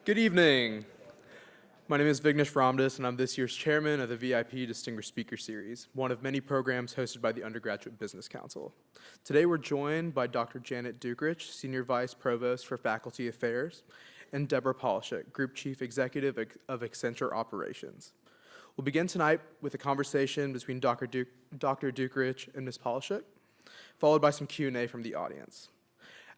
Good evening. My name is Vignesh Ramdas, and I'm this year's chairman of the VIP Distinguished Speaker Series, one of many programs hosted by the Undergraduate Business Council. Today we're joined by Dr. Janet Dukrich, Senior Vice Provost for Faculty Affairs, and Debra Polishook, Group Chief Executive of Accenture Operations. We'll begin tonight with a conversation between Dr. Dukrich and Ms. Polishook, followed by some Q&A from the audience.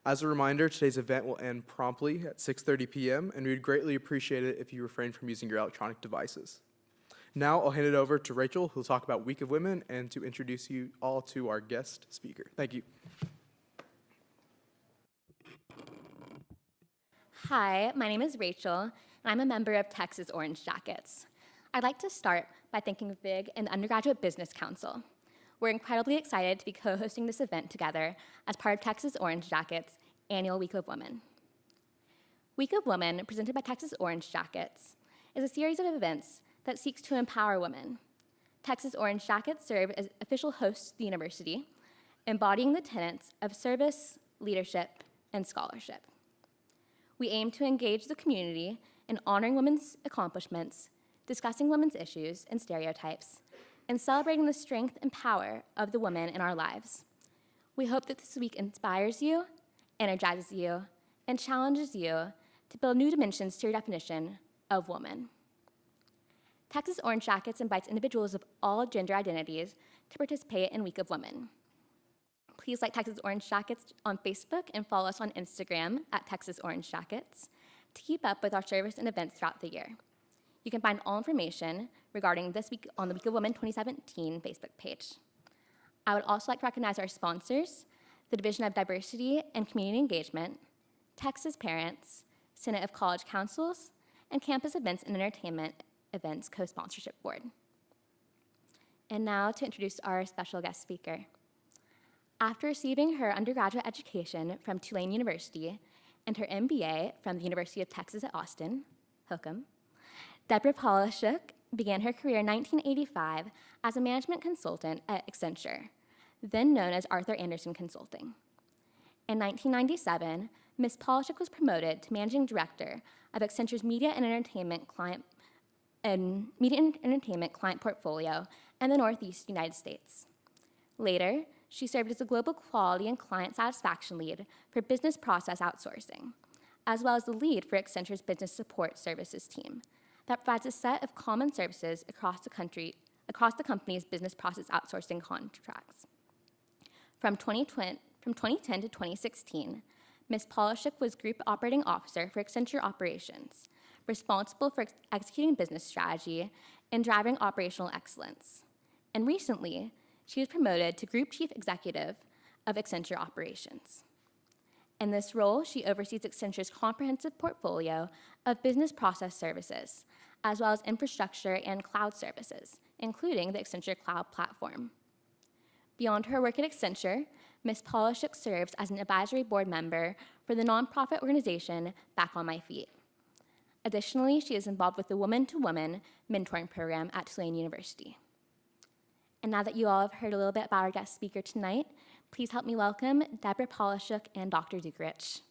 As a reminder, today's event will end promptly at 6:30 p.m., and we'd greatly appreciate it if you refrain from using your electronic devices. Now I'll hand it over to Rachel, who will talk about Week of Women, and to introduce you all to our guest speaker. Thank you. Hi, my name is Rachel, and I'm a member of Texas Orange Jackets. I'd like to start by thanking VIG and the Undergraduate Business Council. We're incredibly excited to be co-hosting this event together as part of Texas Orange Jackets' annual Week of Women. Week of Women, presented by Texas Orange Jackets, is a series of events that seeks to empower women. Texas Orange Jackets serve as official hosts of the university, embodying the tenets of service, leadership, and scholarship. We aim to engage the community in honoring women's accomplishments, discussing women's issues and stereotypes, and celebrating the strength and power of the women in our lives. We hope that this week inspires you, energizes you, and challenges you to build new dimensions to your definition of woman. Texas Orange Jackets invites individuals of all gender identities to participate in Week of Women. Please like Texas Orange Jackets on Facebook and follow us on Instagram at Texas Orange Jackets to keep up with our service and events throughout the year. You can find all information regarding this week on the Week of Women 2017 Facebook page. I would also like to recognize our sponsors, the Division of Diversity and Community Engagement, Texas Parents, Senate of College Councils, and Campus Events and Entertainment Events Co-Sponsorship Board. And now to introduce our special guest speaker. After receiving her undergraduate education from Tulane University and her MBA from the University of Texas at Austin, Macomb, Debra Polishook began her career in 1985 as a management consultant at Accenture, then known as Arthur Andersen Consulting. In 1997, Ms. Polishook was promoted to managing director of Accenture's media and entertainment client portfolio in the Northeast United States. Later, she served as a global quality and client satisfaction lead for business process outsourcing, as well as the lead for Accenture's business support services team that provides a set of common services across the company's business process outsourcing contracts. From 2010 to 2016, Ms. Polishook was Group Operating Officer for Accenture Operations, responsible for executing business strategy and driving operational excellence. And recently, she was promoted to Group Chief Executive of Accenture Operations. In this role, she oversees Accenture's comprehensive portfolio of business process services, as well as infrastructure and cloud services, including the Accenture Cloud Platform. Beyond her work at Accenture, Ms. Polishook serves as an advisory board member for the nonprofit organization Back on My Feet. Additionally, she is involved with the Woman to Woman mentoring program at Tulane University. And now that you all have heard a little bit about our guest speaker tonight, please help me welcome Debra Polishook and Dr. Dukrich.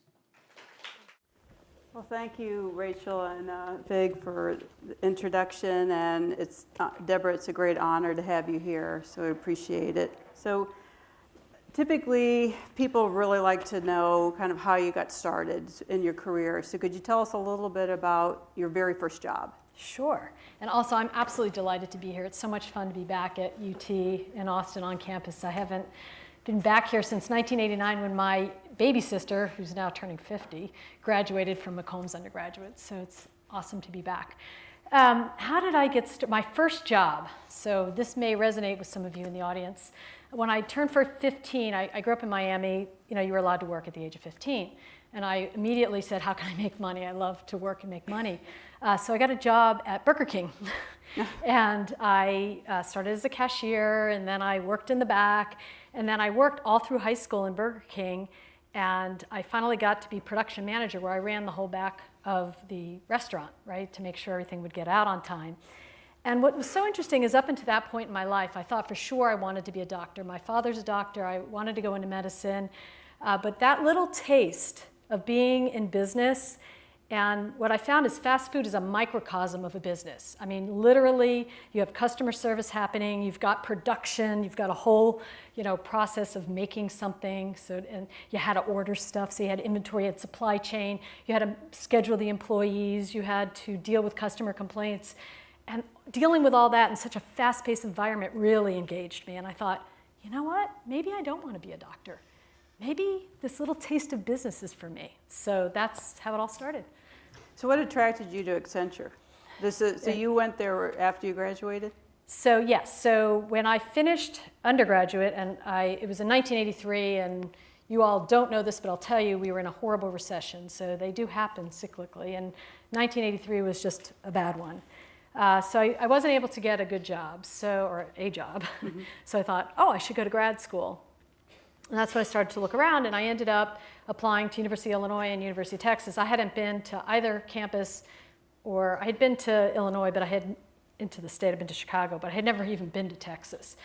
Well, thank you, Rachel and Vig, for the introduction. And it's Debra, it's a great honor to have you here, so I appreciate it. So typically, people really like to know kind of how you got started in your career. So could you tell us a little bit about your very first job? Sure. And also, I'm absolutely delighted to be here. It's so much fun to be back at UT in Austin on campus. I haven't been back here since 1989 when my baby sister, who's now turning 50, graduated from Macomb's undergraduate. So it's awesome to be back. How did I get started? My first job. So this may resonate with some of you in the audience. When I turned 15, I grew up in Miami. You know, you were allowed to work at the age of 15. And I immediately said, how can I make money? I love to work and make money. So I got a job at Burger King. And I started as a cashier, and then I worked in the back, and then I worked all through high school in Burger King, and I finally got to be production manager, where I ran the whole back of the restaurant, right, to make sure everything would get out on time. And what was so interesting is up until that point in my life, I thought for sure I wanted to be a doctor. My father's a doctor. I wanted to go into medicine. But that little taste of being in business And what I found is fast food is a microcosm of a business. I mean, literally, you have customer service happening, you've got production, you've got a whole, process of making something. So, and you had to order stuff, so you had inventory, you had supply chain, you had to schedule the employees, you had to deal with customer complaints. And dealing with all that in such a fast-paced environment really engaged me. And I thought, you know what? Maybe I don't want to be a doctor. Maybe this little taste of business is for me. So that's how it all started. So what attracted you to Accenture? So you went there after you graduated? So yes, so when I finished undergraduate, and it was in 1983, and you all don't know this, but I'll tell you, we were in a horrible recession. So they do happen cyclically, and 1983 was just a bad one. So I wasn't able to get a good job, or a job. Mm-hmm. So I thought, I should go to grad school. And that's when I started to look around, and I ended up applying to University of Illinois and University of Texas. I hadn't been to either campus, or I had been to Illinois, but I had into the state. I'd been to Chicago, but I had never even been to Texas.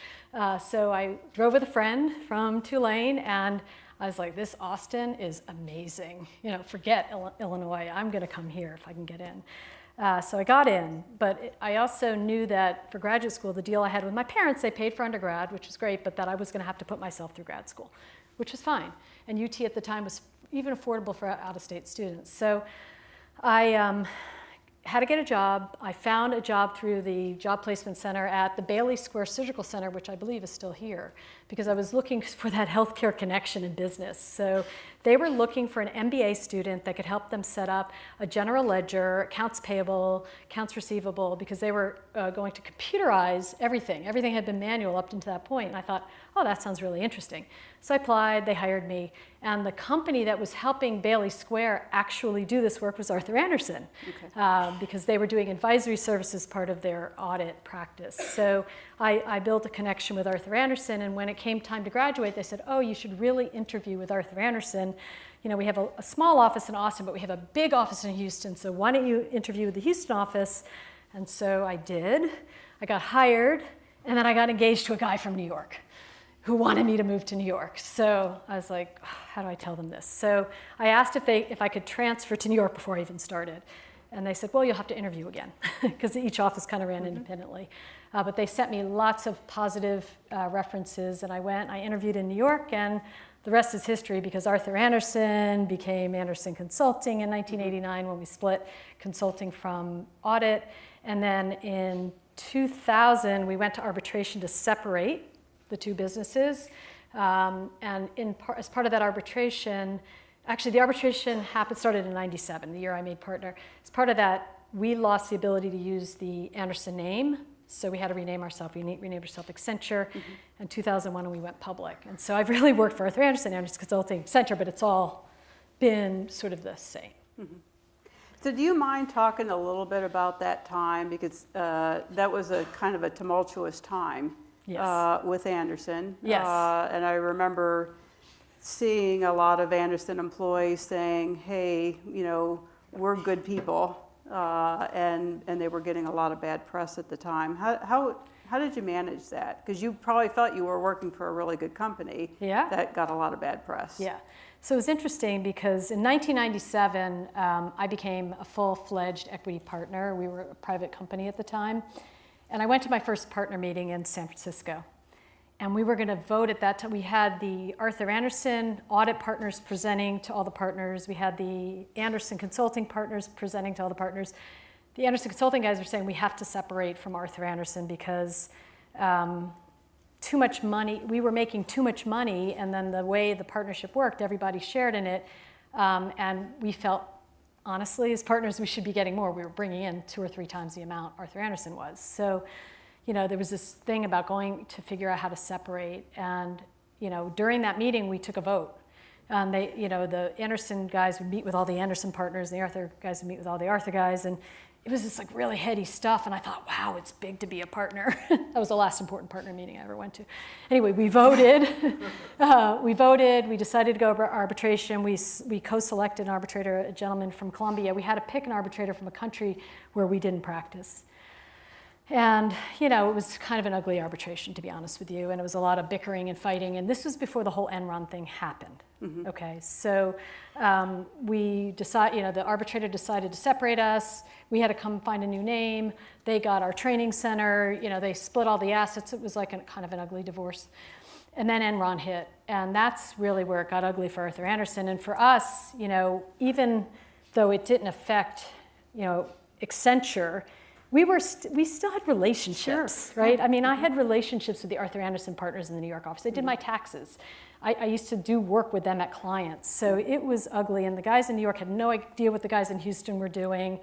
So I drove with a friend from Tulane, and I was like, this Austin is amazing. Forget Illinois. I'm going to come here if I can get in. So I got in, but I also knew that for graduate school, the deal I had with my parents, they paid for undergrad, which was great, but that I was going to have to put myself through grad school, which was fine. And UT at the time was even affordable for out-of-state students. So I had to get a job. I found a job through the Job Placement Center at the Bailey Square Surgical Center, which I believe is still here, because I was looking for that healthcare connection in business. So they were looking for an MBA student that could help them set up a general ledger, accounts payable, accounts receivable, because they were going to computerize everything. Everything had been manual up until that point, and I thought, that sounds really interesting. So I applied, they hired me, and the company that was helping Bailey Square actually do this work was Arthur Andersen, because they were doing advisory services part of their audit practice. So I built a connection with Arthur Andersen, and when it came time to graduate, they said, you should really interview with Arthur Andersen. We have a small office in Austin, but we have a big office in Houston, so why don't you interview with the Houston office? And so I did. I got hired, and then I got engaged to a guy from New York who wanted me to move to New York. So I was like, how do I tell them this? So I asked if I could transfer to New York before I even started. And they said, you'll have to interview again, because each office kind of ran independently. But they sent me lots of positive references, and I interviewed in New York, and the rest is history, because Arthur Andersen became Andersen Consulting in 1989 when we split consulting from audit. And then in 2000, we went to arbitration to separate the two businesses. And as part of that arbitration, actually the arbitration started in 97, the year I made partner. As part of that, we lost the ability to use the Andersen name, so we had to rename ourselves. We renamed ourselves Accenture in 2001, and we went public. And so I've really worked for Arthur Andersen, Andersen Consulting, Accenture, but it's all been sort of the same. Mm-hmm. So do you mind talking a little bit about that time? Because that was a kind of a tumultuous time. Yes. With Andersen. Yes. And I remember seeing a lot of Andersen employees saying, hey, we're good people. And they were getting a lot of bad press at the time. How did you manage that? Because you probably felt you were working for a really good company that got a lot of bad press. Yeah. So it was interesting because in 1997, I became a full-fledged equity partner. We were a private company at the time. And I went to my first partner meeting in San Francisco. And we were going to vote at that time. We had the Arthur Andersen audit partners presenting to all the partners. We had the Andersen Consulting partners presenting to all the partners. The Andersen Consulting guys were saying we have to separate from Arthur Andersen because too much money, we were making too much money, and then the way the partnership worked, everybody shared in it, and we felt, honestly, as partners, we should be getting more. We were bringing in 2 or 3 times the amount Arthur Andersen was. So, there was this thing about going to figure out how to separate. And, during that meeting, we took a vote. And the Andersen guys would meet with all the Andersen partners, and the Arthur guys would meet with all the Arthur guys. And it was this really heady stuff. And I thought, wow, it's big to be a partner. That was the last important partner meeting I ever went to. Anyway, we voted. We decided to go over arbitration. We co-selected an arbitrator, a gentleman from Colombia. We had to pick an arbitrator from a country where we didn't practice. And, it was kind of an ugly arbitration, to be honest with you. And it was a lot of bickering and fighting. And this was before the whole Enron thing happened. Okay, so we decide, the arbitrator decided to separate us. We had to come find a new name. They got our training center. They split all the assets. It was like kind of an ugly divorce. And then Enron hit, and that's really where it got ugly for Arthur Andersen. And for us, even though it didn't affect, Accenture, we still had relationships, Sure. right? I mean, I had relationships with the Arthur Andersen partners in the New York office. They did my taxes. I used to do work with them at clients. So it was ugly, and the guys in New York had no idea what the guys in Houston were doing.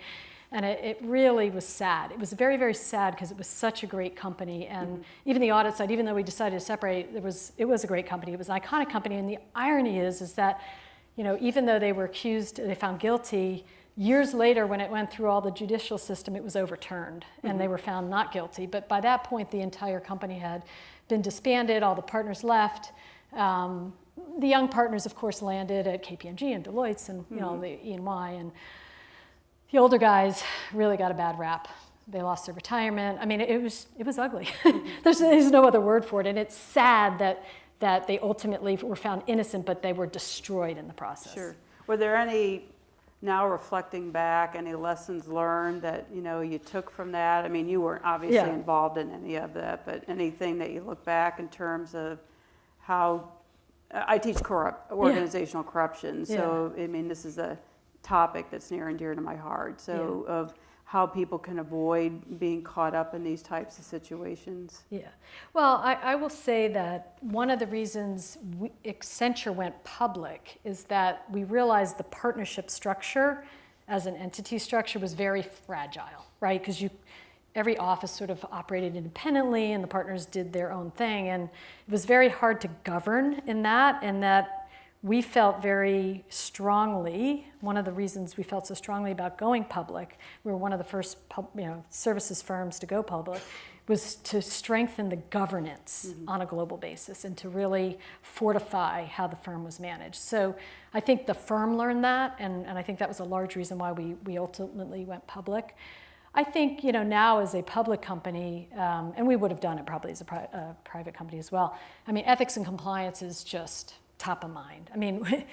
And it really was sad. It was very, very sad because it was such a great company. And even the audit side, even though we decided to separate, it was a great company. It was an iconic company. And the irony is that, even though they were accused, they found guilty, years later when it went through all the judicial system, it was overturned and they were found not guilty. But by that point, the entire company had been disbanded. All the partners left. The young partners, of course, landed at KPMG and Deloitte's and the E&Y, and the older guys really got a bad rap. They lost their retirement. I mean, it was ugly. There's no other word for it, and it's sad that they ultimately were found innocent, but they were destroyed in the process. Sure. Were there any, now reflecting back, any lessons learned that you took from that? I mean, you weren't obviously involved in any of that, but anything that you look back in terms of how I teach organizational corruption, so I mean, this is a topic that's near and dear to my heart. So of how people can avoid being caught up in these types of situations. Yeah. Well, I will say that one of the reasons Accenture went public is that we realized the partnership structure as an entity structure was very fragile, right? Because every office sort of operated independently and the partners did their own thing. And it was very hard to govern in that, and that we felt very strongly, one of the reasons we felt so strongly about going public, we were one of the first services firms to go public, was to strengthen the governance on a global basis and to really fortify how the firm was managed. So I think the firm learned that, and I think that was a large reason why we ultimately went public. I think now as a public company, and we would have done it probably as a private company as well, I mean, ethics and compliance is just top of mind. I mean,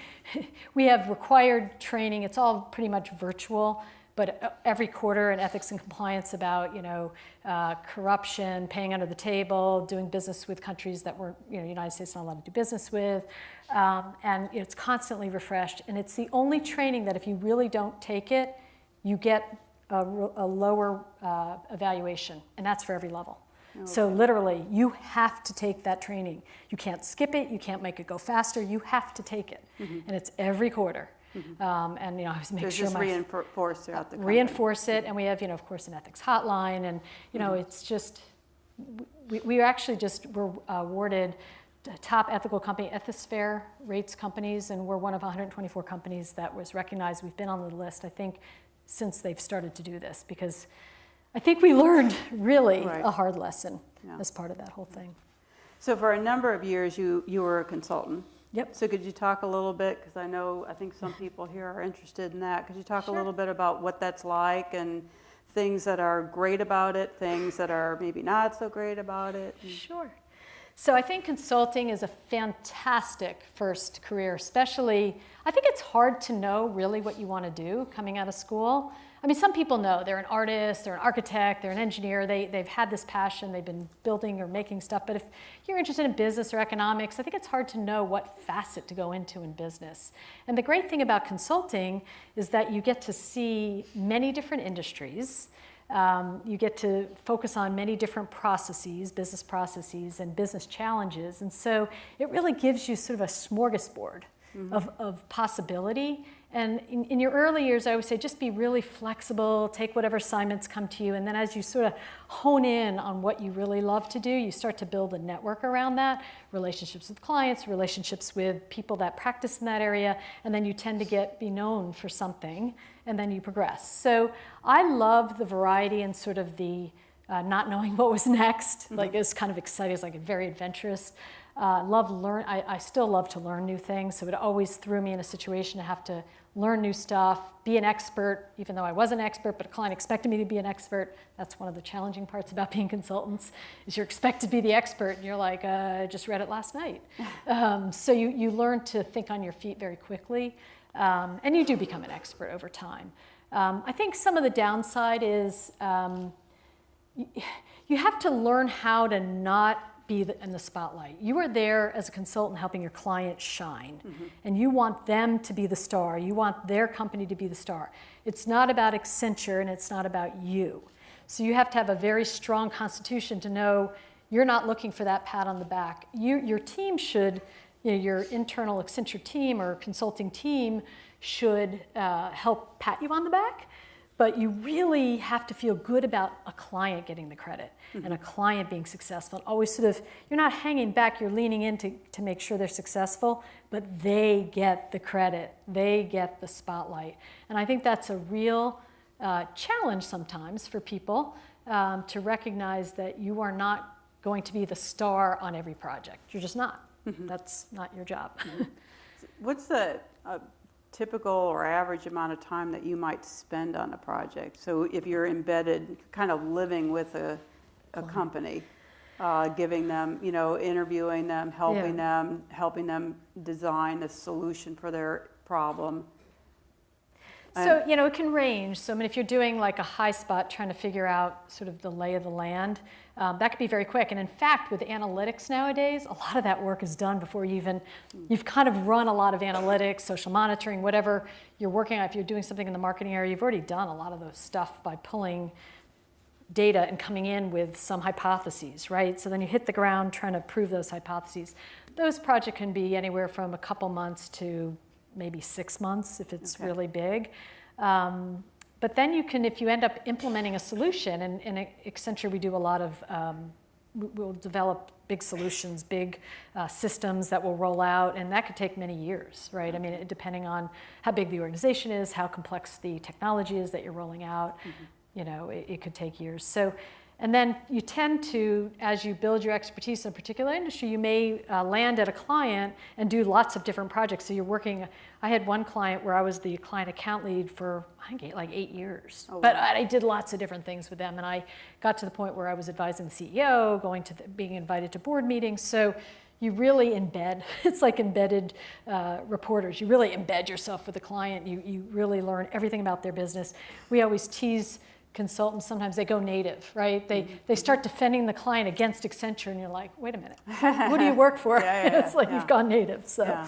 we have required training. It's all pretty much virtual, but every quarter in ethics and compliance about, corruption, paying under the table, doing business with countries that we're, United States not allowed to do business with. And it's constantly refreshed. And it's the only training that if you really don't take it, you get a lower evaluation. And that's for every level. Okay. So literally, you have to take that training. You can't skip it. You can't make it go faster. You have to take it, and it's every quarter. And I always make sure reinforce throughout the company. Reinforce it, and we have of course an ethics hotline, and it's just we actually just were awarded top ethical company Ethisphere rates companies, and we're one of 124 companies that was recognized. We've been on the list, I think, since they've started to do this, because I think we learned really a hard lesson as part of that whole thing. So for a number of years, you were a consultant. Yep. So could you talk a little bit, because I think some people here are interested in that. Could you talk a little bit about what that's like and things that are great about it, things that are maybe not so great about it? Sure. So I think consulting is a fantastic first career, especially, I think it's hard to know really what you want to do coming out of school. I mean, some people know they're an artist, they're an architect, they're an engineer, they've had this passion, they've been building or making stuff, but if you're interested in business or economics, I think it's hard to know what facet to go into in business. And the great thing about consulting is that you get to see many different industries. You get to focus on many different processes, business processes and business challenges. And so it really gives you sort of a smorgasbord of possibility. And in your early years, I would say just be really flexible, take whatever assignments come to you, and then as you sort of hone in on what you really love to do, you start to build a network around that, relationships with clients, relationships with people that practice in that area, and then you tend to be known for something, and then you progress. So I love the variety and sort of the not knowing what was next, like it's kind of exciting, it's like very adventurous. I still love to learn new things, so it always threw me in a situation to have to learn new stuff, be an expert, even though I was an expert, but a client expected me to be an expert. That's one of the challenging parts about being consultants, is you're expected to be the expert, and you're like, I just read it last night. So you learn to think on your feet very quickly, and you do become an expert over time. I think some of the downside is you have to learn how to not be in the spotlight. You are there as a consultant helping your client shine, and you want them to be the star. You want their company to be the star. It's not about Accenture, and it's not about you. So you have to have a very strong constitution to know you're not looking for that pat on the back. Your team should, your internal Accenture team or consulting team should help pat you on the back. But you really have to feel good about a client getting the credit and a client being successful. And always sort of, you're not hanging back, you're leaning in to make sure they're successful, but they get the credit, they get the spotlight. And I think that's a real challenge sometimes for people to recognize that you are not going to be the star on every project. You're just not. That's not your job. What's the typical or average amount of time that you might spend on a project? So if you're embedded, kind of living with a company, giving them, interviewing them, helping them design a solution for their problem. So, it can range. So, I mean, if you're doing like a high spot trying to figure out sort of the lay of the land, that could be very quick. And in fact, with analytics nowadays, a lot of that work is done before you've kind of run a lot of analytics, social monitoring, whatever you're working on. If you're doing something in the marketing area, you've already done a lot of those stuff by pulling data and coming in with some hypotheses, right? So then you hit the ground trying to prove those hypotheses. Those projects can be anywhere from a couple months to maybe 6 months if it's really big. But then you can, if you end up implementing a solution, and in Accenture we do a lot of, we'll develop big solutions, big systems that will roll out, and that could take many years, right? I mean, depending on how big the organization is, how complex the technology is that you're rolling out, it could take years. So, and then you tend to, as you build your expertise in a particular industry, you may land at a client and do lots of different projects. So you're working, I had one client where I was the client account lead for, I think, like 8 years. Oh, wow. But I did lots of different things with them. And I got to the point where I was advising the CEO, being invited to board meetings. So you really embed, it's like embedded reporters. You really embed yourself with the client. You really learn everything about their business. We always tease consultants, sometimes they go native, right? They start defending the client against Accenture, and you're like, wait a minute, who do you work for? It's like you've gone native. So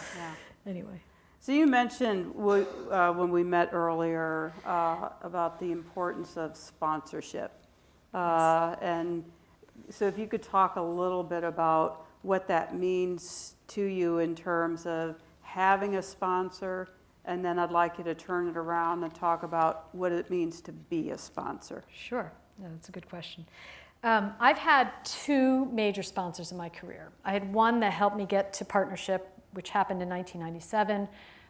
anyway. So you mentioned when we met earlier about the importance of sponsorship. And so if you could talk a little bit about what that means to you in terms of having a sponsor, and then I'd like you to turn it around and talk about what it means to be a sponsor. Sure, that's a good question. I've had 2 major sponsors in my career. I had one that helped me get to partnership, which happened in 1997.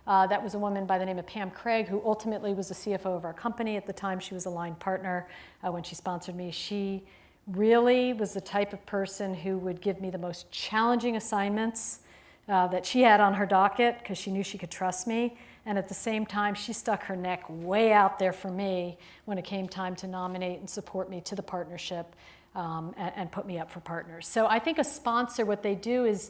That was a woman by the name of Pam Craig, who ultimately was the CFO of our company. At the time, she was a line partner when she sponsored me. She really was the type of person who would give me the most challenging assignments that she had on her docket because she knew she could trust me. And at the same time, she stuck her neck way out there for me when it came time to nominate and support me to the partnership and put me up for partners. So I think a sponsor, what they do is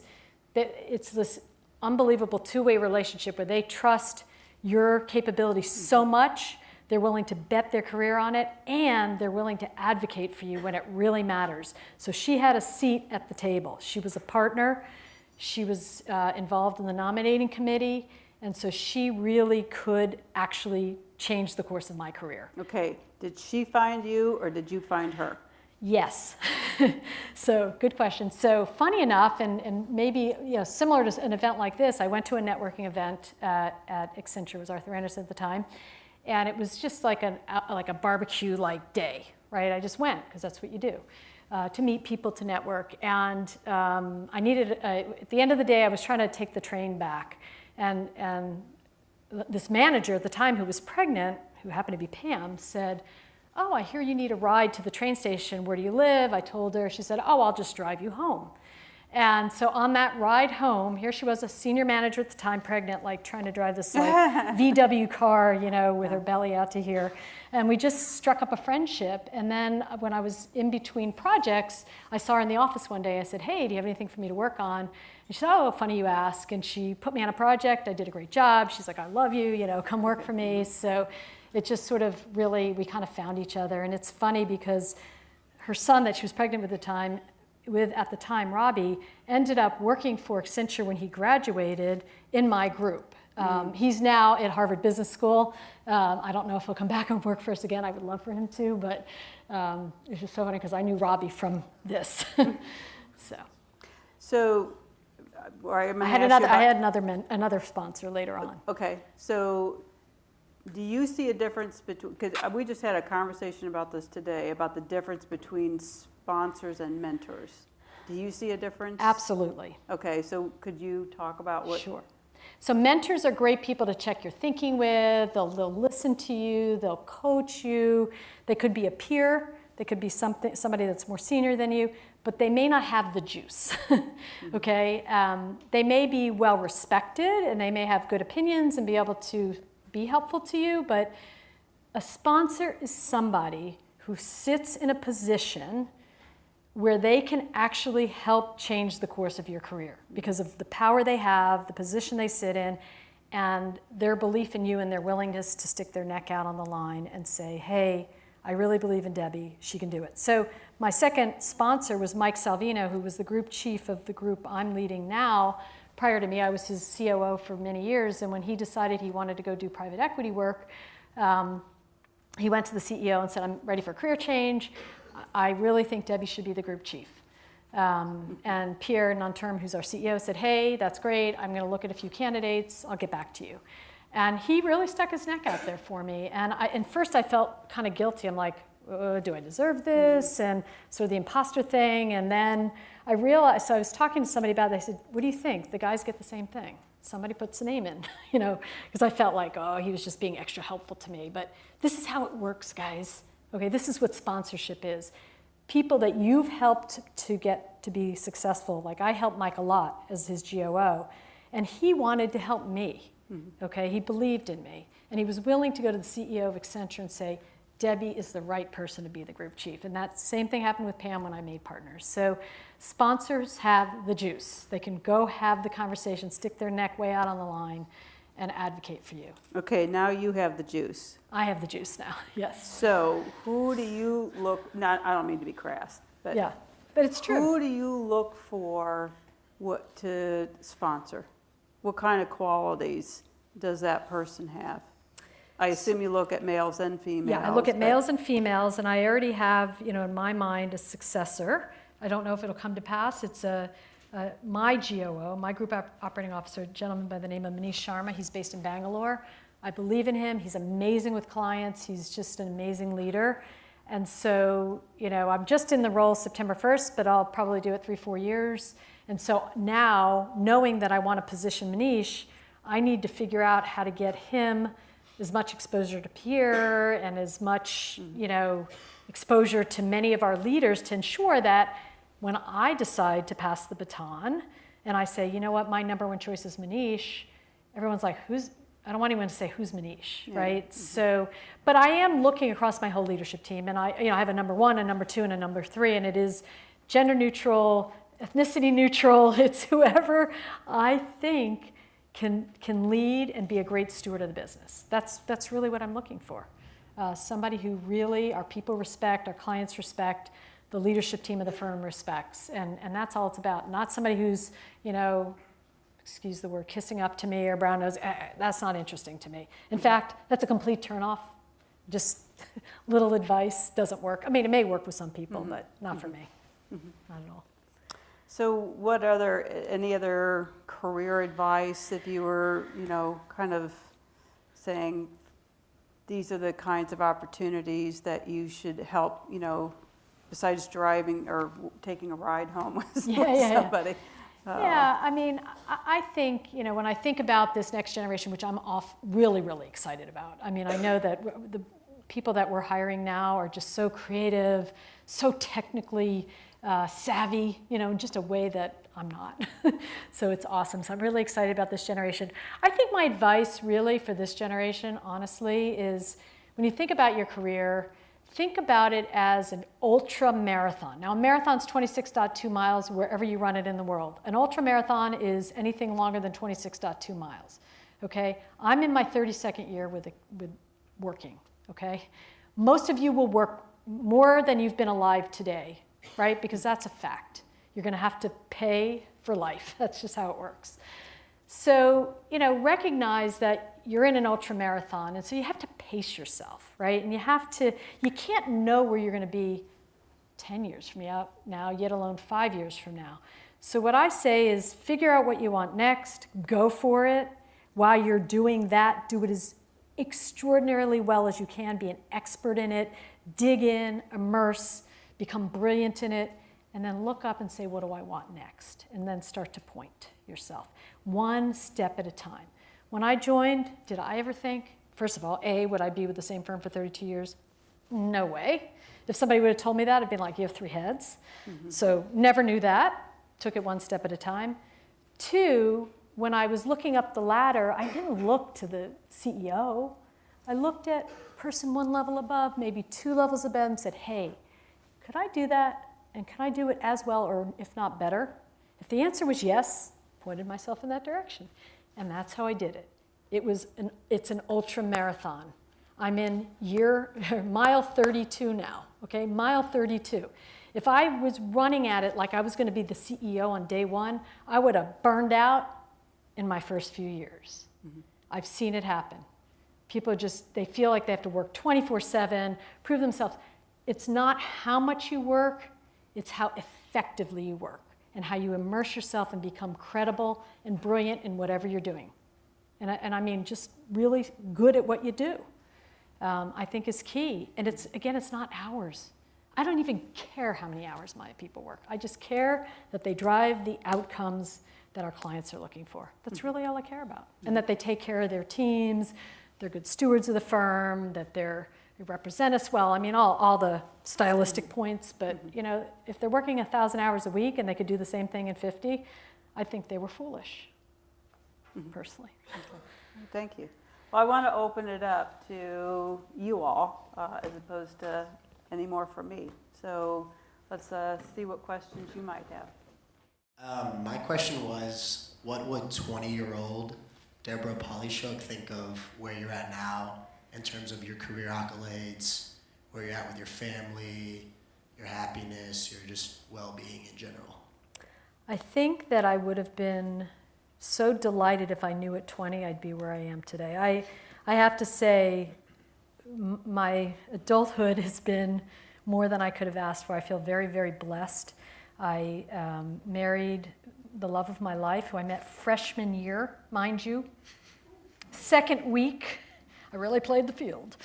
that it's this unbelievable 2-way relationship where they trust your capability so much, they're willing to bet their career on it, and they're willing to advocate for you when it really matters. So she had a seat at the table. She was a partner. She was involved in the nominating committee. And so she really could actually change the course of my career. Okay, did she find you or did you find her? Yes. So good question. So funny enough, and maybe similar to an event like this, I went to a networking event at Accenture, it was Arthur Andersen at the time, and it was just like a barbecue-like day, right? I just went because that's what you do. To meet people, to network, and I needed, at the end of the day, I was trying to take the train back. And this manager at the time who was pregnant, who happened to be Pam, said, oh, I hear you need a ride to the train station. Where do you live? I told her. She said, oh, I'll just drive you home. And so on that ride home, here she was, a senior manager at the time, pregnant, like trying to drive this like VW car, you know, with her belly out to here. And we just struck up a friendship. And then when I was in between projects, I saw her in the office one day. I said, hey, do you have anything for me to work on? And she said, oh, funny you ask. And she put me on a project. I did a great job. She's like, I love you, you know, come work for me. So it just sort of really, we kind of found each other. And it's funny because her son that she was pregnant with at the time, Robbie, ended up working for Accenture when he graduated in my group. He's now at Harvard Business School. I don't know if he'll come back and work for us again. I would love for him to, but it's just so funny because I knew Robbie from this. So I had another sponsor later on. Okay, so do you see a difference between, because we just had a conversation about this today, about the difference between sponsors and mentors. Do you see a difference? Absolutely. Okay, so could you talk about what? Sure. So mentors are great people to check your thinking with. They'll listen to you. They'll coach you. They could be a peer. They could be somebody that's more senior than you, but they may not have the juice. Okay? They may be well respected and they may have good opinions and be able to be helpful to you, but a sponsor is somebody who sits in a position where they can actually help change the course of your career because of the power they have, the position they sit in, and their belief in you and their willingness to stick their neck out on the line and say, hey, I really believe in Debbie, she can do it. So my second sponsor was Mike Salvino, who was the group chief of the group I'm leading now. Prior to me, I was his COO for many years, and when he decided he wanted to go do private equity work, he went to the CEO and said, I'm ready for a career change. I really think Debbie should be the group chief. And Pierre Nanterme, who's our CEO, said, hey, that's great. I'm going to look at a few candidates. I'll get back to you. And he really stuck his neck out there for me. And first I felt kind of guilty. I'm like, do I deserve this? And sort of the imposter thing. And then I realized, so I was talking to somebody about it. I said, what do you think? The guys get the same thing. Somebody puts a name in, you know, because I felt like, oh, he was just being extra helpful to me. But this is how it works, guys. Okay, this is what sponsorship is. People that you've helped to get to be successful, like I helped Mike a lot as his GOO, and he wanted to help me, okay? He believed in me, and he was willing to go to the CEO of Accenture and say, Debbie is the right person to be the group chief. And that same thing happened with Pam when I made partners. So sponsors have the juice. They can go have the conversation, stick their neck way out on the line, and advocate for you. Okay, now you have the juice. I have the juice now, yes. So who do you look, I don't mean to be crass, but yeah, but it's true. Who do you look for to sponsor? What kind of qualities does that person have? I assume you look at males and females. Yeah, I look at males and females, and I already have, you know, in my mind, a successor. I don't know if it'll come to pass. It's my GOO, my group operating officer, a gentleman by the name of Manish Sharma. He's based in Bangalore. I believe in him. He's amazing with clients. He's just an amazing leader. And so, you know, I'm just in the role September 1st, but I'll probably do it 3-4 years. And so now, knowing that I want to position Manish, I need to figure out how to get him as much exposure to Pierre and as much, you know, exposure to many of our leaders to ensure that when I decide to pass the baton and I say, you know what, my number one choice is Manish, everyone's like, I don't want anyone to say who's Manish, right? So, but I am looking across my whole leadership team, and I have a number one, a number two, and a number three, and it is gender neutral, ethnicity neutral. It's whoever I think can lead and be a great steward of the business. That's really what I'm looking for. Somebody who really our people respect, our clients respect, the leadership team of the firm respects, and that's all it's about. Not somebody who's, you know, excuse the word, kissing up to me or brown nose. That's not interesting to me. In fact, that's a complete turnoff. Just little advice doesn't work. I mean, it may work with some people, but not for me. Not at all. So any other career advice if you were, you know, kind of saying these are the kinds of opportunities that you should help, you know, besides driving or taking a ride home with somebody? Yeah, I mean, I think, you know, when I think about this next generation, which I'm really, really excited about. I mean, I know that the people that we're hiring now are just so creative, so technically savvy, you know, in just a way that I'm not. So it's awesome. So I'm really excited about this generation. I think my advice really for this generation, honestly, is when you think about your career, think about it as an ultra marathon. Now, a marathon's 26.2 miles wherever you run it in the world. An ultra marathon is anything longer than 26.2 miles. Okay? I'm in my 32nd year with working. Okay? Most of you will work more than you've been alive today, right? Because that's a fact. You're going to have to pay for life. That's just how it works. So, recognize that you're in an ultra marathon, and so you have to pace yourself, right? And you can't know where you're going to be 10 years from now, yet alone 5 years from now. So what I say is figure out what you want next, go for it. While you're doing that, do it as extraordinarily well as you can, be an expert in it, dig in, immerse, become brilliant in it, and then look up and say, what do I want next? And then start to point yourself, one step at a time. When I joined, did I ever think, first of all, would I be with the same firm for 32 years? No way. If somebody would have told me that, I'd be like, you have 3 heads. Mm-hmm. So never knew that, took it one step at a time. 2, when I was looking up the ladder, I didn't look to the CEO. I looked at person 1 level above, maybe 2 levels above, and said, hey, could I do that? And can I do it as well, or if not better? If the answer was yes, pointed myself in that direction. And that's how I did it. It's an ultra marathon. I'm in mile 32 now, okay? Mile 32. If I was running at it like I was going to be the CEO on day 1, I would have burned out in my first few years. Mm-hmm. I've seen it happen. People they feel like they have to work 24/7, prove themselves. It's not how much you work, it's how effectively you work and how you immerse yourself and become credible and brilliant in whatever you're doing. And I mean just really good at what you do, I think is key. And it's not hours. I don't even care how many hours my people work. I just care that they drive the outcomes that our clients are looking for. That's really all I care about. And that they take care of their teams, they're good stewards of the firm, that they represent us well. I mean, all the stylistic points, but if they're working 1,000 hours a week and they could do the same thing in 50, I think they were foolish, personally. Okay. Thank you. Well, I want to open it up to you all as opposed to any more from me. So let's see what questions you might have. My question was, what would 20-year-old Debra Polishook think of where you're at now in terms of your career accolades, where you're at with your family, your happiness, your just well-being in general? I think that I would have been so delighted if I knew at 20 I'd be where I am today. I have to say my adulthood has been more than I could have asked for. I feel very, very blessed. I married the love of my life, who I met freshman year, mind you. Second week, I really played the field.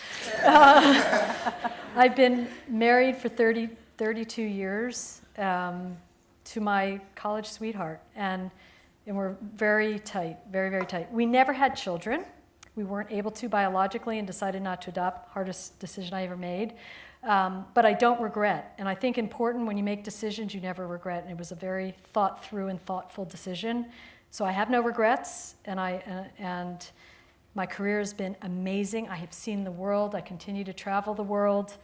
I've been married for 32 years to my college sweetheart, and we're very tight, very, very tight. We never had children. We weren't able to biologically and decided not to adopt. Hardest decision I ever made. But I don't regret. And I think important when you make decisions, you never regret. And it was a very thought through and thoughtful decision. So I have no regrets, and my career has been amazing. I have seen the world. I continue to travel the world.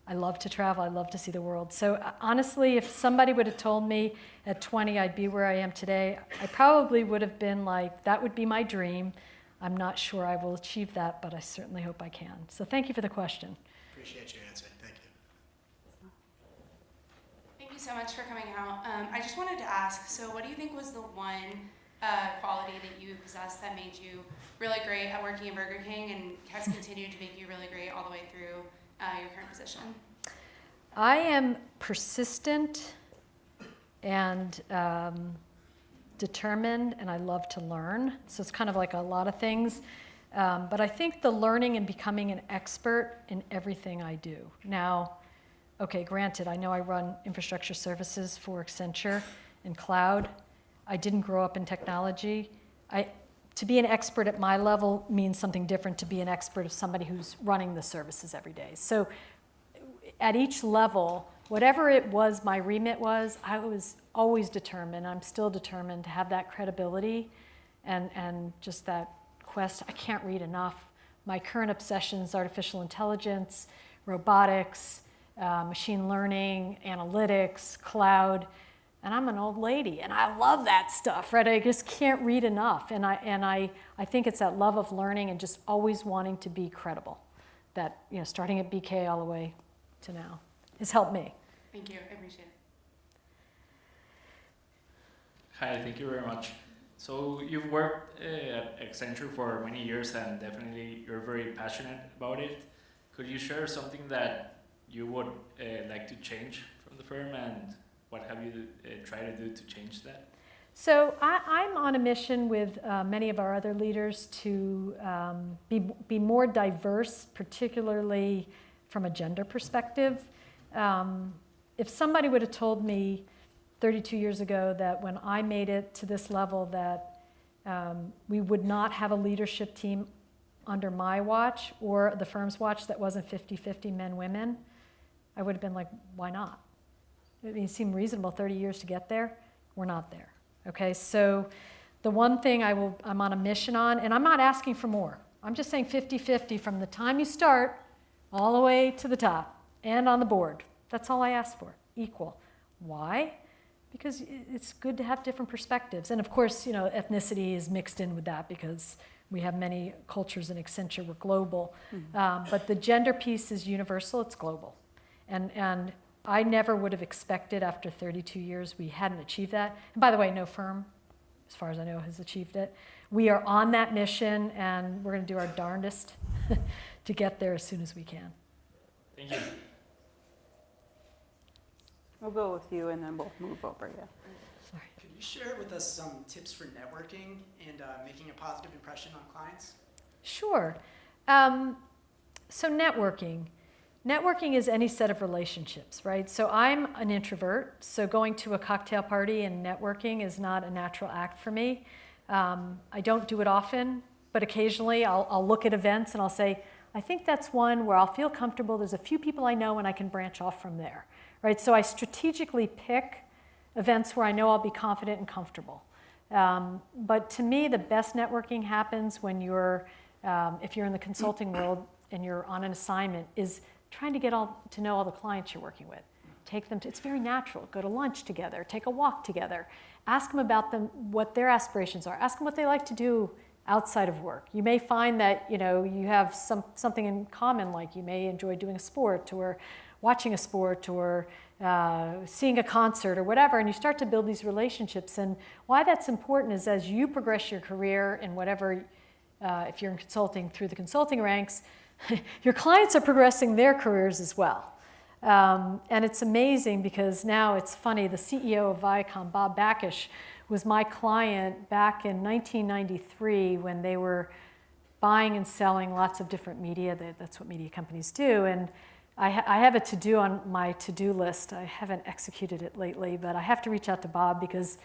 I love to travel. I love to see the world. So honestly, if somebody would have told me at 20 I'd be where I am today, I probably would have been like, that would be my dream. I'm not sure I will achieve that, but I certainly hope I can. So thank you for the question. Appreciate your answer. Thank you. Thank you so much for coming out. I just wanted to ask, so what do you think was the one quality that you possessed that made you really great at working at Burger King and has continued to make you really great all the way through your current position? I am persistent and determined, and I love to learn. So it's kind of like a lot of things. But I think the learning and becoming an expert in everything I do. Now, okay, granted, I know I run infrastructure services for Accenture in cloud. I didn't grow up in technology. To be an expert at my level means something different to be an expert of somebody who's running the services every day. So at each level, whatever it was, my remit was, I was always determined, I'm still determined to have that credibility and just that quest. I can't read enough. My current obsessions, artificial intelligence, robotics, machine learning, analytics, cloud, and I'm an old lady, and I love that stuff, right? I just can't read enough, and I think it's that love of learning and just always wanting to be credible that, starting at BK all the way to now has helped me. Thank you. I appreciate it. Hi, thank you very much. So you've worked at Accenture for many years, and definitely you're very passionate about it. Could you share something that you would like to change from the firm, and what have you tried to do to change that? So I'm on a mission with many of our other leaders to be more diverse, particularly from a gender perspective. If somebody would have told me 32 years ago that when I made it to this level that we would not have a leadership team under my watch or the firm's watch that wasn't 50-50 men, women, I would have been like, why not? It seemed reasonable 30 years to get there. We're not there. Okay, so the one thing I'm on a mission on, and I'm not asking for more. I'm just saying 50-50 from the time you start all the way to the top and on the board. That's all I ask for, equal. Why? Because it's good to have different perspectives. And of course, ethnicity is mixed in with that because we have many cultures in Accenture, we're global. Mm-hmm. But the gender piece is universal, it's global. And I never would have expected after 32 years we hadn't achieved that. And by the way, no firm, as far as I know, has achieved it. We are on that mission, and we're going to do our darndest to get there as soon as we can. Thank you. We'll go with you, and then we'll move over, yeah. Sorry. Could you share with us some tips for networking and making a positive impression on clients? Sure. So networking. Networking is any set of relationships, right? So I'm an introvert, so going to a cocktail party and networking is not a natural act for me. I don't do it often, but occasionally I'll look at events and I'll say, I think that's one where I'll feel comfortable. There's a few people I know and I can branch off from there, right? So I strategically pick events where I know I'll be confident and comfortable. But to me, the best networking happens when if you're in the consulting world and you're on an assignment, is trying to get to know all the clients you're working with. Take them it's very natural. Go to lunch together, take a walk together. Ask them about what their aspirations are. Ask them what they like to do outside of work. You may find that you have something in common, like you may enjoy doing a sport or watching a sport or seeing a concert or whatever, and you start to build these relationships. And why that's important is as you progress your career in whatever, if you're in consulting, through the consulting ranks, your clients are progressing their careers as well. And it's amazing because now it's funny, the CEO of Viacom, Bob Bakish, was my client back in 1993 when they were buying and selling lots of different media. That's what media companies do. And I have a to-do on my to-do list. I haven't executed it lately, but I have to reach out to Bob because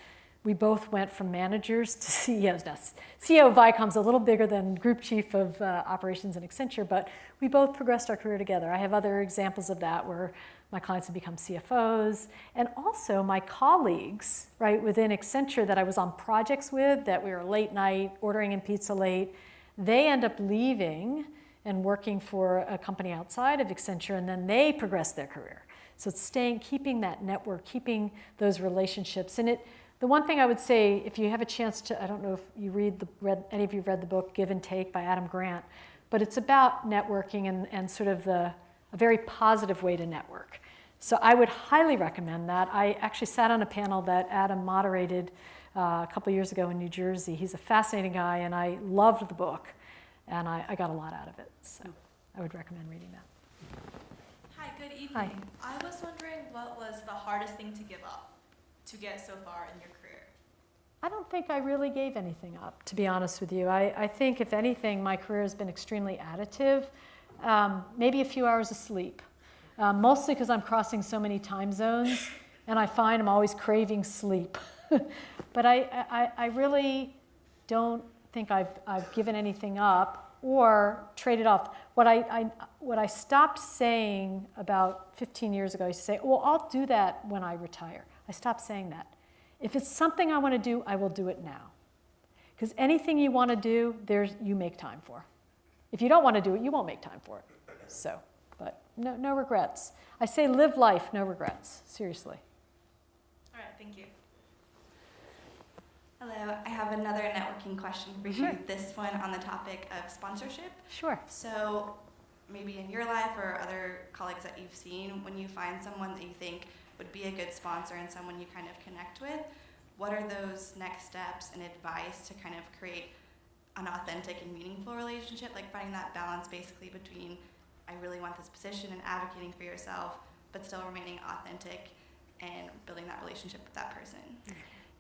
we both went from managers to CEOs. Now, CEO of Viacom's a little bigger than group chief of operations in Accenture, but we both progressed our career together. I have other examples of that where my clients have become CFOs, and also my colleagues, right, within Accenture that I was on projects with, that we were late night, ordering in pizza late, they end up leaving and working for a company outside of Accenture, and then they progress their career. So it's keeping that network, keeping those relationships. And the one thing I would say, if you have a chance to, I don't know if you any of you read the book Give and Take by Adam Grant, but it's about networking and sort of a very positive way to network. So I would highly recommend that. I actually sat on a panel that Adam moderated a couple years ago in New Jersey. He's a fascinating guy, and I loved the book, and I got a lot out of it. So I would recommend reading that. Hi, good evening. Hi. I was wondering what was the hardest thing to give up to get so far in your career? I don't think I really gave anything up, to be honest with you. I think, if anything, my career has been extremely additive. Maybe a few hours of sleep, mostly because I'm crossing so many time zones, and I find I'm always craving sleep. But I really don't think I've given anything up, or trade it off. What I stopped saying about 15 years ago, I used to say, well, I'll do that when I retire. I stopped saying that. If it's something I want to do, I will do it now. Because anything you want to do, you make time for. If you don't want to do it, you won't make time for it. So, but no regrets. I say live life, no regrets, seriously. All right, thank you. Hello, I have another networking question for you. This one on the topic of sponsorship. Sure. So maybe in your life or other colleagues that you've seen, when you find someone that you think would be a good sponsor and someone you kind of connect with, what are those next steps and advice to kind of create an authentic and meaningful relationship, like finding that balance basically between I really want this position and advocating for yourself, but still remaining authentic and building that relationship with that person?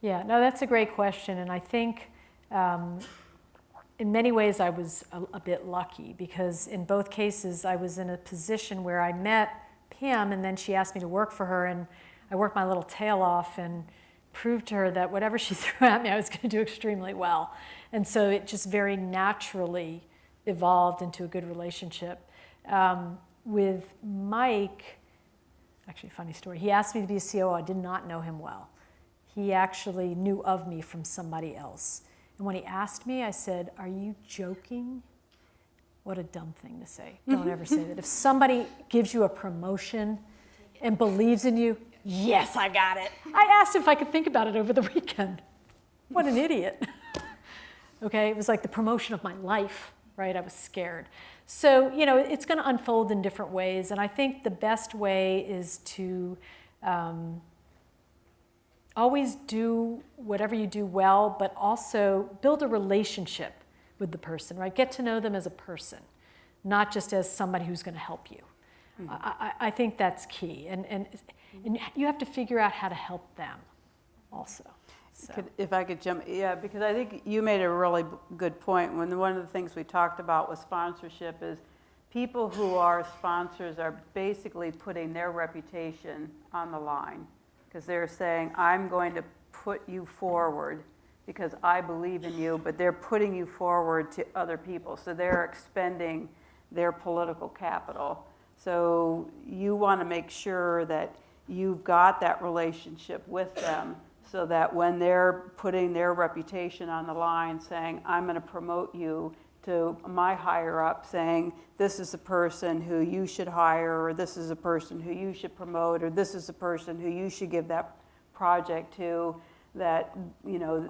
Yeah, no, that's a great question. And I think in many ways I was a bit lucky, because in both cases I was in a position where I met Pam and then she asked me to work for her, and I worked my little tail off and proved to her that whatever she threw at me I was going to do extremely well. And so it just very naturally evolved into a good relationship. With Mike, actually funny story, he asked me to be a COO. I did not know him well. He actually knew of me from somebody else. And when he asked me, I said, "Are you joking?" What a dumb thing to say. Don't ever say that. If somebody gives you a promotion and believes in you, yes, I got it. I asked if I could think about it over the weekend. What an idiot. Okay, it was like the promotion of my life, right? I was scared. So, it's going to unfold in different ways. And I think the best way is to always do whatever you do well, but also build a relationship with the person, right? Get to know them as a person, not just as somebody who's going to help you. I think that's key. And you have to figure out how to help them also. So. If I could jump, yeah, because I think you made a really good point. One of the things we talked about with sponsorship is people who are sponsors are basically putting their reputation on the line, because they're saying, I'm going to put you forward because I believe in you, but they're putting you forward to other people. So they're expending their political capital. So you want to make sure that you've got that relationship with them, so that when they're putting their reputation on the line, saying, I'm going to promote you to my higher up, saying, this is a person who you should hire, or this is a person who you should promote, or this is a person who you should give that project to, that,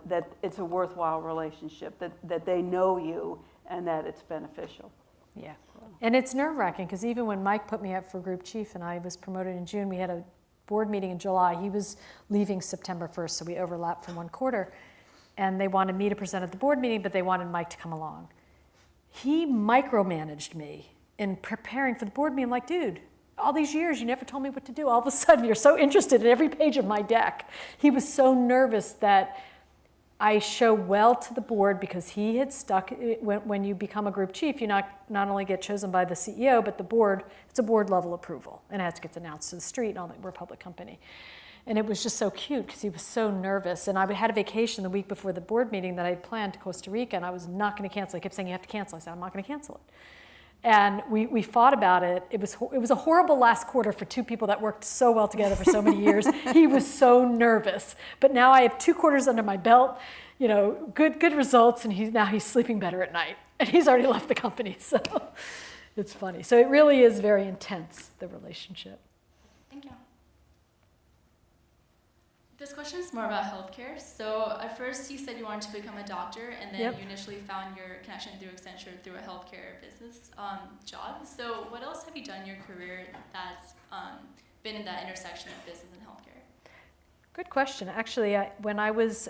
that it's a worthwhile relationship, that they know you and that it's beneficial. Yeah. And it's nerve-wracking, because even when Mike put me up for group chief and I was promoted in June, we had a board meeting in July. He was leaving September 1st, so we overlapped for one quarter. And they wanted me to present at the board meeting, but they wanted Mike to come along. He micromanaged me in preparing for the board meeting. I'm like, dude, all these years you never told me what to do. All of a sudden you're so interested in every page of my deck. He was so nervous that I show well to the board, because he had stuck, when you become a group chief, you not only get chosen by the CEO, but the board, it's a board level approval, and it gets announced to the street, and all that. We're a public company. And it was just so cute, because he was so nervous. And I had a vacation the week before the board meeting that I had planned to Costa Rica, and I was not going to cancel. I kept saying, you have to cancel. I said, I'm not going to cancel it. And we fought about it. It was a horrible last quarter for two people that worked so well together for so many years. He was so nervous. But now I have 2 quarters under my belt, good results, and now he's sleeping better at night. And he's already left the company, so it's funny. So it really is very intense, the relationship. Thank you. This question is more about healthcare. So at first you said you wanted to become a doctor, and then you initially found your connection through Accenture through a healthcare business job. So what else have you done in your career that's been in that intersection of business and healthcare? Good question. Actually, when I was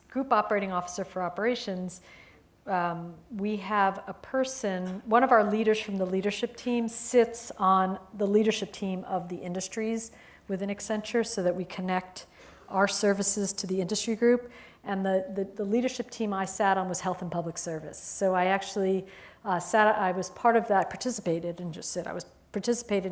group operating officer for operations, we have a person, one of our leaders from the leadership team sits on the leadership team of the industries within Accenture, so that we connect our services to the industry group. And the leadership team I sat on was health and public service. So I actually I was part of that, participated in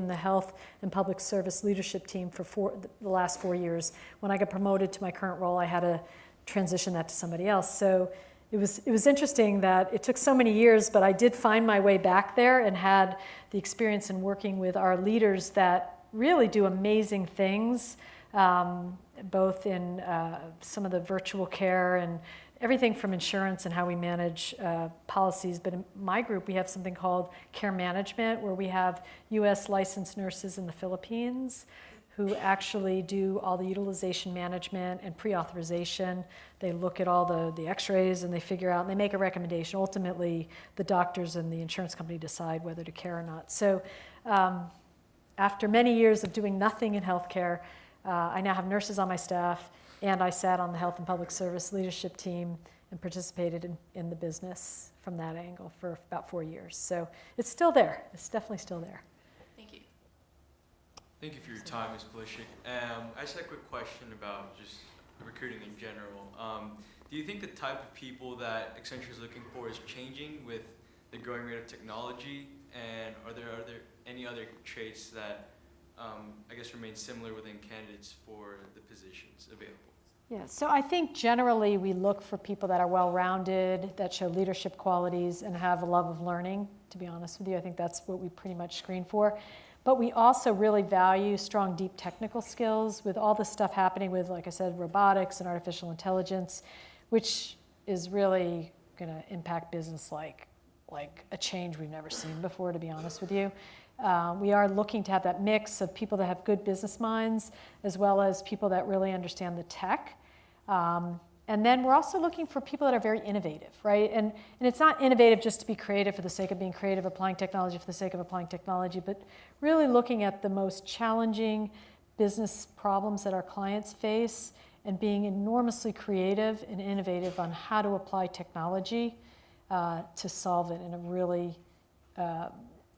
the health and public service leadership team for the last 4 years. When I got promoted to my current role, I had to transition that to somebody else. So it was interesting that it took so many years, but I did find my way back there and had the experience in working with our leaders that really do amazing things, both in some of the virtual care and everything from insurance and how we manage policies. But in my group, we have something called care management, where we have US licensed nurses in the Philippines who actually do all the utilization management and pre-authorization. They look at all the x-rays and they figure out, and they make a recommendation. Ultimately, the doctors and the insurance company decide whether to care or not. So after many years of doing nothing in healthcare, I now have nurses on my staff, and I sat on the Health and Public Service leadership team and participated in the business from that angle for about 4 years. So it's still there. It's definitely still there. Thank you. Thank you for your time, Ms. Polishook. I just had a quick question about just recruiting in general. Do you think the type of people that Accenture is looking for is changing with the growing rate of technology? And are there any other traits that I guess remain similar within candidates for the positions available? Yeah, so I think generally we look for people that are well-rounded, that show leadership qualities, and have a love of learning, to be honest with you. I think that's what we pretty much screen for. But we also really value strong, deep technical skills with all the stuff happening with, like I said, robotics and artificial intelligence, which is really going to impact business like a change we've never seen before, to be honest with you. We are looking to have that mix of people that have good business minds, as well as people that really understand the tech. And then we're also looking for people that are very innovative, right? And it's not innovative just to be creative for the sake of being creative, applying technology for the sake of applying technology, but really looking at the most challenging business problems that our clients face and being enormously creative and innovative on how to apply technology to solve it in a really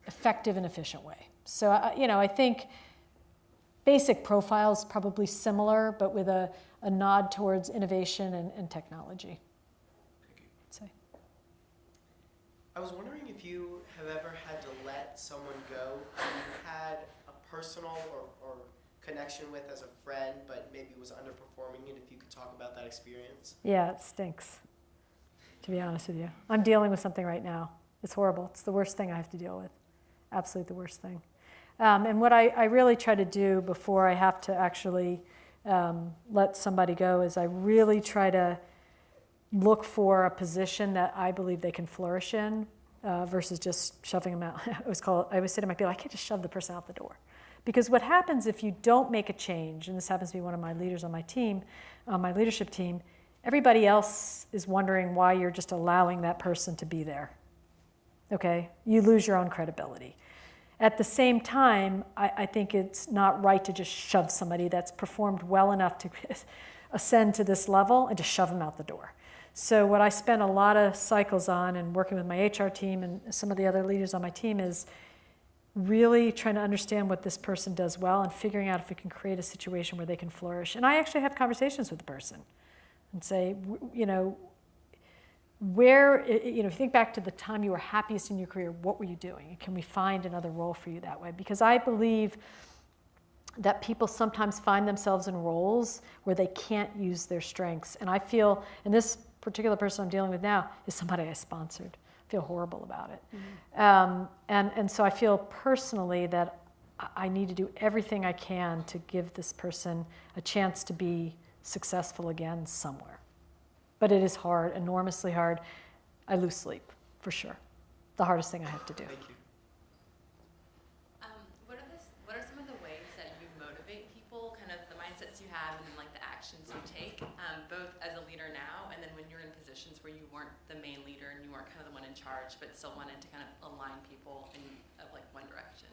effective and efficient way. So, I think basic profile is probably similar, but with a nod towards innovation and technology. Thank you. So. I was wondering if you have ever had to let someone go who you had a personal or connection with as a friend, but maybe was underperforming, and if you could talk about that experience. Yeah, it stinks, to be honest with you. I'm dealing with something right now. It's horrible. It's the worst thing I have to deal with. Absolutely the worst thing. And what I really try to do before I have to actually let somebody go is I really try to look for a position that I believe they can flourish in versus just shoving them out. I always say to my people, I can't just shove the person out the door. Because what happens if you don't make a change, and this happens to be one of my leaders on my team, on my leadership team, everybody else is wondering why you're just allowing that person to be there. Okay? You lose your own credibility. At the same time, I think it's not right to just shove somebody that's performed well enough to ascend to this level and just shove them out the door. So what I spend a lot of cycles on and working with my HR team and some of the other leaders on my team is really trying to understand what this person does well and figuring out if we can create a situation where they can flourish. And I actually have conversations with the person and say, where, if you think back to the time you were happiest in your career, what were you doing? Can we find another role for you that way? Because I believe that people sometimes find themselves in roles where they can't use their strengths. And I feel, and this particular person I'm dealing with now is somebody I sponsored. I feel horrible about it. Mm-hmm. And so I feel personally that I need to do everything I can to give this person a chance to be successful again somewhere. But it is hard, enormously hard. I lose sleep, for sure. The hardest thing I have to do. Thank you. What are some of the ways that you motivate people, kind of the mindsets you have and like the actions you take, both as a leader now and then when you're in positions where you weren't the main leader and you weren't kind of the one in charge, but still wanted to kind of align people in one direction?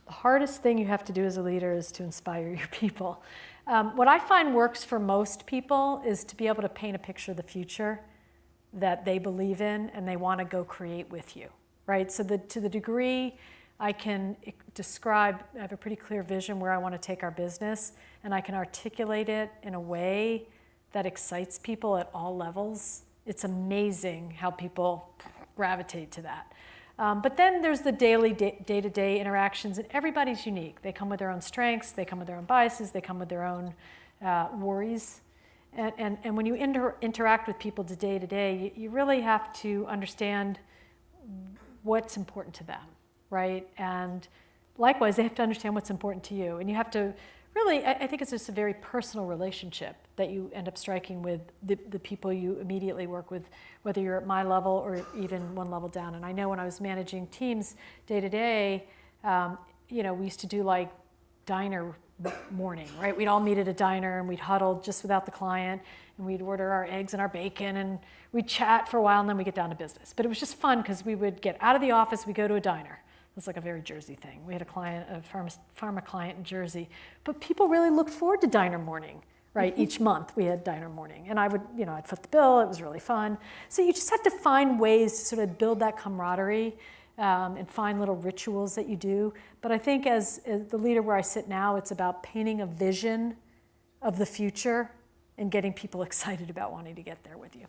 The hardest thing you have to do as a leader is to inspire your people. What I find works for most people is to be able to paint a picture of the future that they believe in and they want to go create with you, right? So to the degree I can describe, I have a pretty clear vision where I want to take our business, and I can articulate it in a way that excites people at all levels. It's amazing how people gravitate to that. But then there's the daily, day-to-day interactions, and everybody's unique. They come with their own strengths, they come with their own biases, they come with their own worries. And when you interact with people day to day, you really have to understand what's important to them, right? And likewise, they have to understand what's important to you. And you have to really, I think it's just a very personal relationship that you end up striking with the people you immediately work with, whether you're at my level or even one level down. And I know when I was managing teams day to day, we used to do like diner morning, right? We'd all meet at a diner and we'd huddle just without the client and we'd order our eggs and our bacon and we'd chat for a while and then we'd get down to business. But it was just fun because we would get out of the office, we'd go to a diner. It was like a very Jersey thing. We had a pharma client in Jersey. But people really looked forward to diner morning, right? Each month we had diner morning. And I'd foot the bill. It was really fun. So you just have to find ways to sort of build that camaraderie and find little rituals that you do. But I think as the leader where I sit now, it's about painting a vision of the future and getting people excited about wanting to get there with you.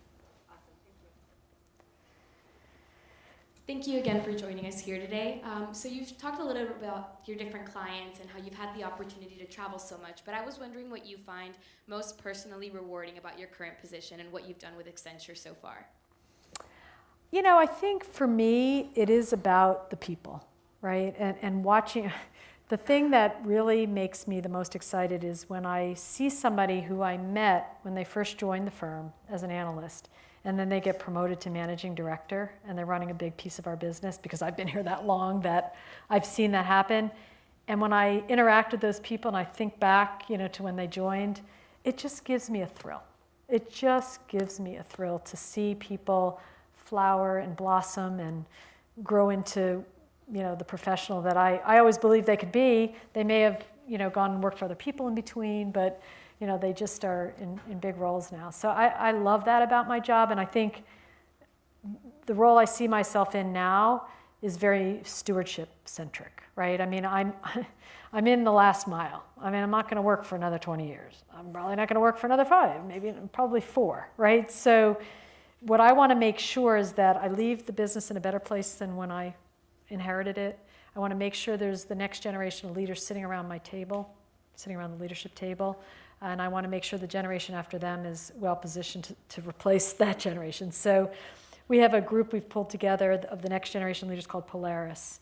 Thank you again for joining us here today. So you've talked a little bit about your different clients and how you've had the opportunity to travel so much, but I was wondering what you find most personally rewarding about your current position and what you've done with Accenture so far. I think for me, it is about the people, right? And watching, the thing that really makes me the most excited is when I see somebody who I met when they first joined the firm as an analyst, and then they get promoted to managing director, and they're running a big piece of our business because I've been here that long that I've seen that happen. And when I interact with those people and I think back, to when they joined, it just gives me a thrill. It just gives me a thrill to see people flower and blossom and grow into, the professional that I always believed they could be. They may have, gone and worked for other people in between, but they just are in big roles now. So I love that about my job, and I think the role I see myself in now is very stewardship-centric, right? I mean, I'm in the last mile. I mean, I'm not going to work for another 20 years. I'm probably not going to work for another 5, probably 4, right? So what I want to make sure is that I leave the business in a better place than when I inherited it. I want to make sure there's the next generation of leaders sitting around my table, sitting around the leadership table. And I want to make sure the generation after them is well positioned to replace that generation. So we have a group we've pulled together of the next generation leaders called Polaris.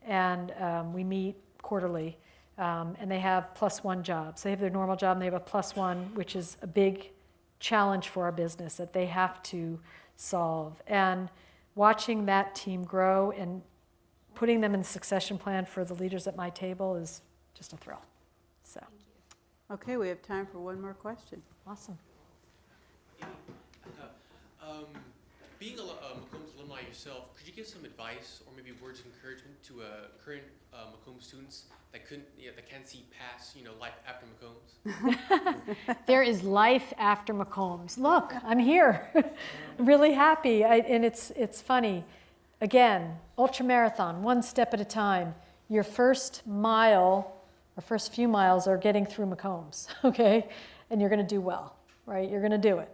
And we meet quarterly. And they have +1 jobs. They have their normal job and they have a +1, which is a big challenge for our business that they have to solve. And watching that team grow and putting them in the succession plan for the leaders at my table is just a thrill. So. Okay, we have time for one more question. Awesome. Being a Macomb's alumni yourself, could you give some advice or maybe words of encouragement to current Macomb students that can't see past, life after Macomb's? There is life after Macomb's. Look, I'm here, really happy. And it's funny. Again, ultramarathon, 1 step at a time. Your first mile. Our first few miles are getting through Macomb's, okay? And you're going to do well, right? You're going to do it.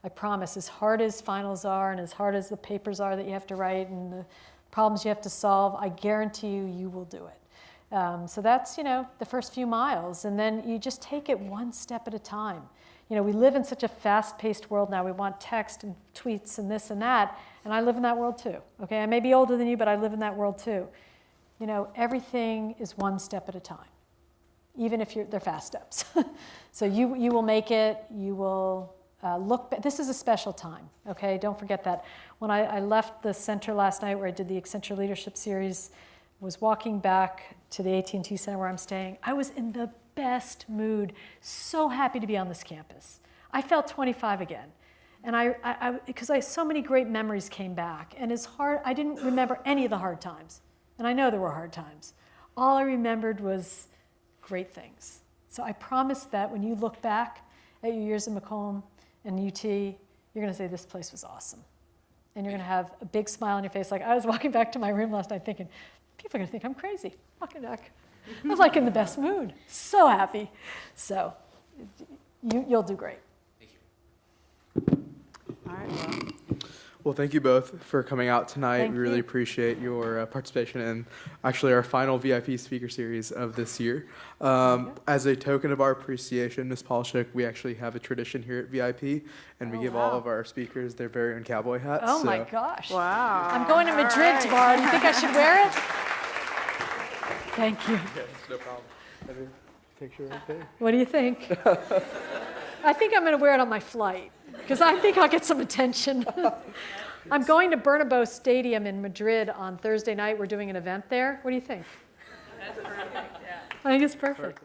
I promise, as hard as finals are and as hard as the papers are that you have to write and the problems you have to solve, I guarantee you will do it. So that's, the first few miles. And then you just take it 1 step at a time. We live in such a fast-paced world now. We want text and tweets and this and that. And I live in that world too, okay? I may be older than you, but I live in that world too. Everything is 1 step at a time. Even if they're fast steps. So you will make it, you will look back. This is a special time, okay? Don't forget that. When I left the center last night where I did the Accenture Leadership Series, was walking back to the AT&T Center where I'm staying, I was in the best mood, so happy to be on this campus. I felt 25 again. And because so many great memories came back. And it's hard, I didn't remember any of the hard times. And I know there were hard times. All I remembered was great things. So I promise that when you look back at your years in Macomb and UT, you're going to say this place was awesome. And you're going to have a big smile on your face. Like I was walking back to my room last night thinking, people are going to think I'm crazy. Walking back. I was like in the best mood. So happy. So you'll do great. Thank you. All right, Well, thank you both for coming out tonight. Thank we really you. appreciate your participation in actually our final VIP speaker series of this year. As a token of our appreciation, Ms. Polishook, we actually have a tradition here at VIP, and we give all of our speakers their very own cowboy hats. Oh my gosh. Wow. I'm going to Madrid tomorrow. Do you think I should wear it? Thank you. Yes, no problem. Have a picture right there. What do you think? I think I'm going to wear it on my flight because I think I'll get some attention. I'm going to Bernabeu Stadium in Madrid on Thursday night. We're doing an event there. What do you think? That's perfect, yeah. I think it's perfect.